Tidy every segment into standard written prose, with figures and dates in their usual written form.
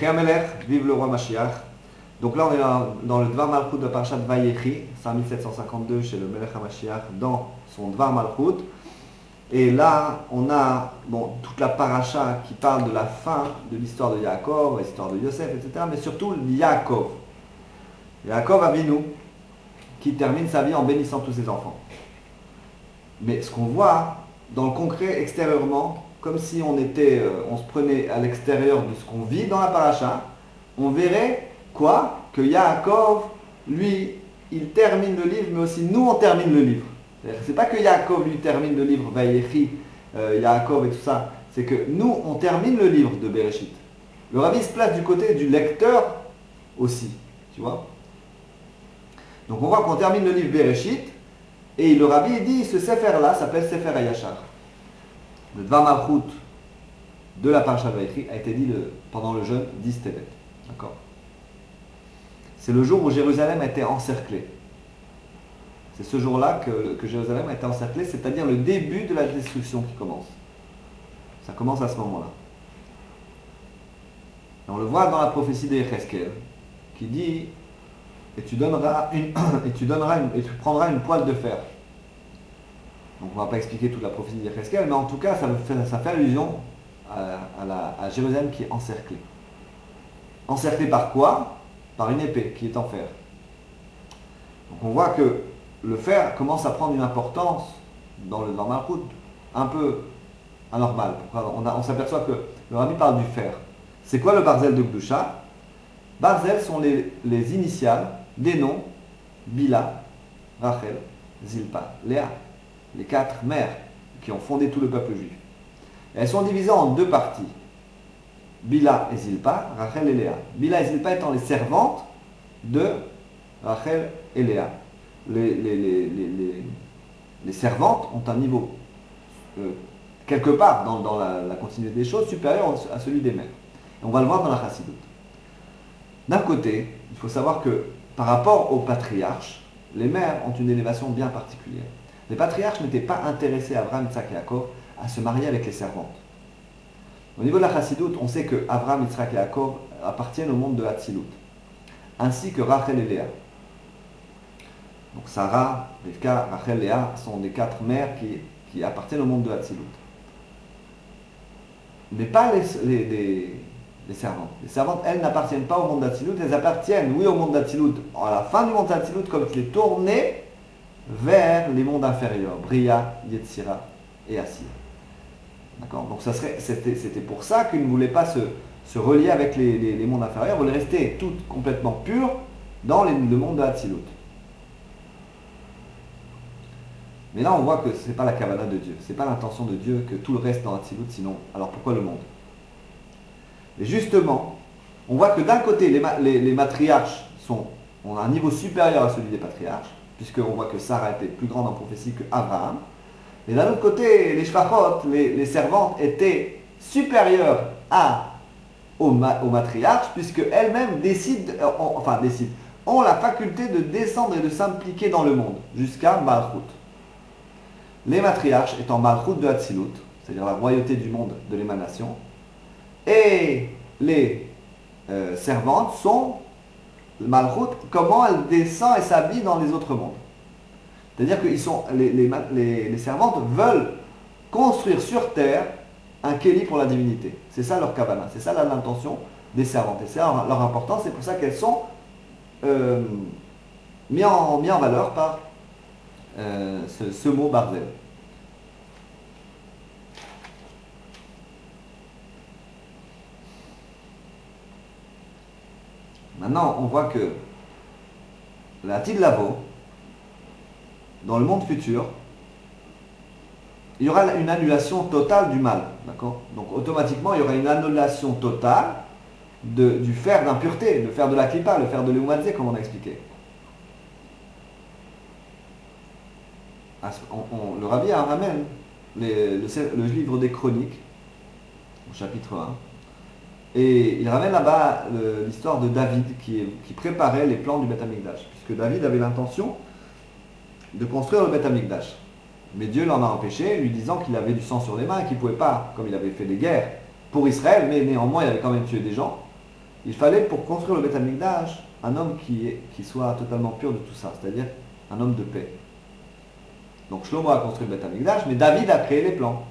Amelech, vive le roi Mashiach. Donc là, on est dans le Dvar Malchut de Parashat Vayechi, 5752 chez le Melech HaMashiach, dans son Dvar Malchut. Et là, on a toute la paracha qui parle de la fin de l'histoire de Yaakov, l'histoire de Yosef, etc. Mais surtout Yaakov. Yaakov Avinu, qui termine sa vie en bénissant tous ses enfants. Mais ce qu'on voit dans le concret, extérieurement, comme si on se prenait à l'extérieur de ce qu'on vit dans la paracha, on verrait quoi? Que Yaakov, lui, il termine le livre, mais aussi nous, on termine le livre. C'est pas que Yaakov, lui, termine le livre, Vayechi, Yaakov et tout ça. C'est que nous, on termine le livre de Bereshit. Le Rabbi se place du côté du lecteur aussi, tu vois. Donc on voit qu'on termine le livre Bereshit, et le Rabbi dit, ce Sefer-là s'appelle Sefer HaYashar. Le Dvar Malchut de la Parashat Vayechi a été dit pendant le jeûne d'Istevet. D'accord. C'est le jour où Jérusalem a été encerclée. C'est ce jour-là que Jérusalem a été encerclée, c'est-à-dire le début de la destruction qui commence. Ça commence à ce moment-là. Et on le voit dans la prophétie d'Yecheskel, qui dit et tu prendras une poêle de fer. Donc on ne va pas expliquer toute la prophétie d'Yecheskel, mais en tout cas ça fait allusion à Jérusalem qui est encerclée. Encerclée par quoi? Par une épée qui est en fer. Donc on voit que le fer commence à prendre une importance dans le Malchut un peu anormale. On s'aperçoit que le Rabbi parle du fer. C'est quoi le Barzel de Gdusha? Barzel sont les initiales des noms Bila, Rachel, Zilpa, Léa, les 4 mères qui ont fondé tout le peuple juif. Et elles sont divisées en 2 parties. Bila et Zilpa, Rachel et Léa. Bila et Zilpa étant les servantes de Rachel et Léa. Les servantes ont un niveau, quelque part dans la continuité des choses, supérieur à celui des mères. Et on va le voir dans la Chassidut. D'un côté, il faut savoir que par rapport aux patriarches, les mères ont une élévation bien particulière. Les patriarches n'étaient pas intéressés, Abraham, Yitzhak et Yaakov, à se marier avec les servantes. Au niveau de la Chassidut, on sait que Abraham, Yitzhak et Yaakov appartiennent au monde de Hatzilut, ainsi que Rachel et Léa. Donc Sarah, Rivka, Rachel, Léa sont les 4 mères qui appartiennent au monde de Hatzilut. Mais pas les servantes. Les servantes, elles, n'appartiennent pas au monde d'Hatzilut, elles appartiennent, oui, au monde d'Hatzilut, à la fin du monde d'Hatzilut, comme il est tourné vers les mondes inférieurs, Bria, Yetzira et Assir. D'accord. Donc c'était pour ça qu'ils ne voulaient pas se relier avec les mondes inférieurs, ils voulaient rester toutes complètement pures dans le monde de Hatzilut. Mais là, on voit que ce n'est pas la Kavanah de Dieu. Ce n'est pas l'intention de Dieu que tout le reste dans Hatzilut, sinon, alors pourquoi le monde? Et justement, on voit que d'un côté, les matriarches ont un niveau supérieur à celui des patriarches, puisqu'on voit que Sarah était plus grande en prophétie que Abraham. Et d'un autre côté, les shvachot, les servantes, étaient supérieures aux matriarches, puisqu'elles-mêmes ont la faculté de descendre et de s'impliquer dans le monde, jusqu'à Malchut. Les matriarches étant Malchut de Hatzilut, c'est-à-dire la royauté du monde de l'émanation, et les servantes sont Malchut, comment elles descendent et s'habillent dans les autres mondes. C'est-à-dire que les servantes veulent construire sur terre un kéli pour la divinité. C'est ça leur kavanah, c'est ça l'intention des servantes. Et c'est leur importance, c'est pour ça qu'elles sont mises en valeur par ce mot Barzel. Maintenant, on voit que la Tid Lavo, dans le monde futur, il y aura une annulation totale du mal. D'accord. Donc automatiquement, il y aura une annulation totale du fer d'impureté, le fer de la Klippa, le fer de l'Eumadze, comme on a expliqué. Le Rabbi ramène le livre des Chroniques, au chapitre 1, et il ramène là-bas l'histoire de David qui préparait les plans du Beth Amikdash, puisque David avait l'intention de construire le Beth Amikdash. Mais Dieu l'en a empêché, lui disant qu'il avait du sang sur les mains et qu'il ne pouvait pas, comme il avait fait des guerres pour Israël, mais néanmoins il avait quand même tué des gens, il fallait pour construire le Beth Amikdash un homme qui soit totalement pur de tout ça, c'est-à-dire un homme de paix. Donc Shlomo a construit le Beth Amikdash, mais David a créé les plans.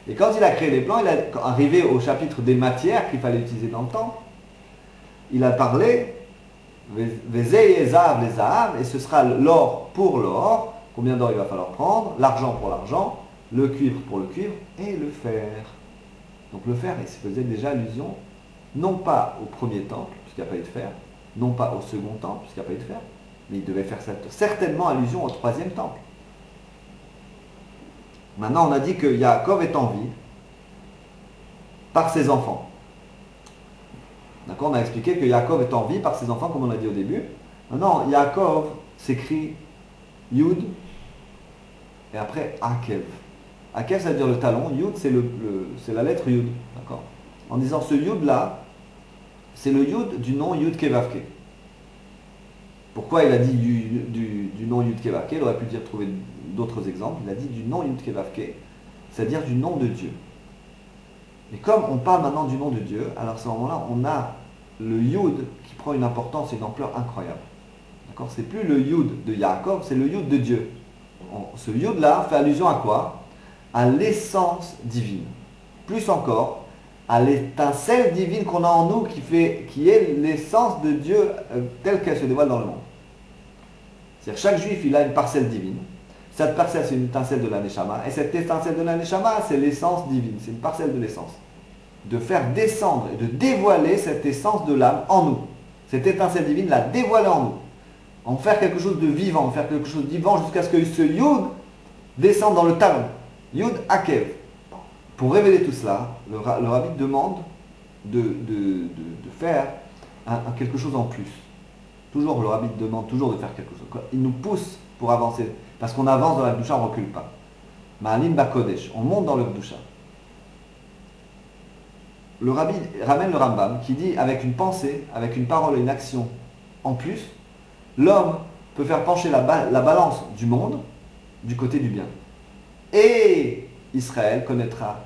Et quand il a créé les plans, il est arrivé au chapitre des matières qu'il fallait utiliser dans le temps. Il a parlé, Vezei et Zahav les Zahav, et ce sera l'or pour l'or, combien d'or il va falloir prendre, l'argent pour l'argent, le cuivre pour le cuivre, et le fer. Donc le fer, il se faisait déjà allusion, non pas au premier temple, puisqu'il n'y a pas eu de fer, non pas au second temple, puisqu'il n'y a pas eu de fer, mais il devait faire certainement allusion au troisième temple. Maintenant, on a dit que Yaakov est en vie par ses enfants. D'accord, on a expliqué que Yaakov est en vie par ses enfants, comme on a dit au début. Maintenant, Yaakov s'écrit Yud et après Akev. Akev, ça veut dire le talon. Yud, c'est la lettre Yud. D'accord. En disant ce Yud là, c'est le Yud du nom Yud Kevavke. Pourquoi il a dit du nom Yud Kevavke? Il aurait pu dire trouver d'autres exemples. Il a dit du nom Yud Kevavke, c'est-à-dire du nom de Dieu. Et comme on parle maintenant du nom de Dieu, alors à ce moment-là, on a le Yud qui prend une importance et une ampleur incroyable. D'accord? C'est plus le Yud de Yaakov, c'est le Yud de Dieu. Ce Yud là fait allusion à quoi? À l'essence divine. Plus encore, à l'étincelle divine qu'on a en nous qui est l'essence de Dieu telle qu'elle se dévoile dans le monde. C'est-à-dire chaque juif il a une parcelle divine. Cette parcelle c'est une étincelle de la Neshama et cette étincelle de la Neshama c'est l'essence divine, c'est une parcelle de l'essence. De faire descendre et de dévoiler cette essence de l'âme en nous. Cette étincelle divine la dévoiler en nous. En faire quelque chose de vivant, en faire quelque chose de vivant jusqu'à ce que ce Yud descende dans le talon. Yud Akev. Pour révéler tout cela, le rabbi demande de faire quelque chose en plus. Toujours, le rabbi demande toujours de faire quelque chose. Il nous pousse pour avancer. Parce qu'on avance dans la Kedusha, on ne recule pas. Ma'alim Bakodesh, on monte dans le Kedusha. Le rabbi ramène le Rambam qui dit avec une pensée, avec une parole et une action en plus, l'homme peut faire pencher la balance du monde du côté du bien. Et Israël connaîtra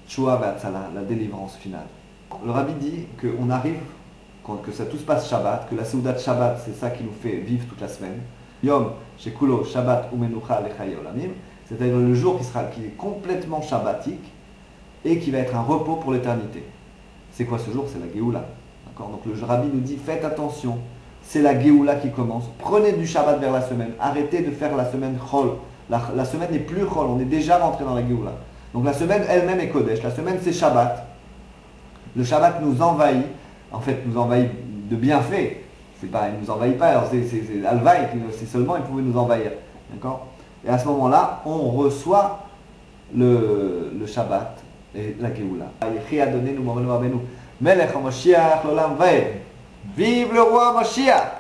Tshua V'Atzala, la délivrance finale. Le rabbi dit qu'on arrive, que ça tout se passe Shabbat, que la Seudat Shabbat, c'est ça qui nous fait vivre toute la semaine. Yom, Shekulo, Shabbat, Umenucha, Lechaye Olamim, c'est-à-dire le jour qui est complètement shabbatique et qui va être un repos pour l'éternité. C'est quoi ce jour? C'est la Géoula. D'accord? Donc le rabbi nous dit, faites attention, c'est la Géoula qui commence. Prenez du Shabbat vers la semaine, arrêtez de faire la semaine Chol. La semaine n'est plus Chol, on est déjà rentré dans la Géoula. Donc la semaine elle-même est Kodesh, la semaine c'est Shabbat. Le Shabbat nous envahit, en fait nous envahit de bienfaits. Il ne nous envahit pas, alors c'est Alvaï, c'est seulement il pouvait nous envahir. D'accord? Et à ce moment-là, on reçoit le Shabbat et la Géoula. Vive le roi Mashiach!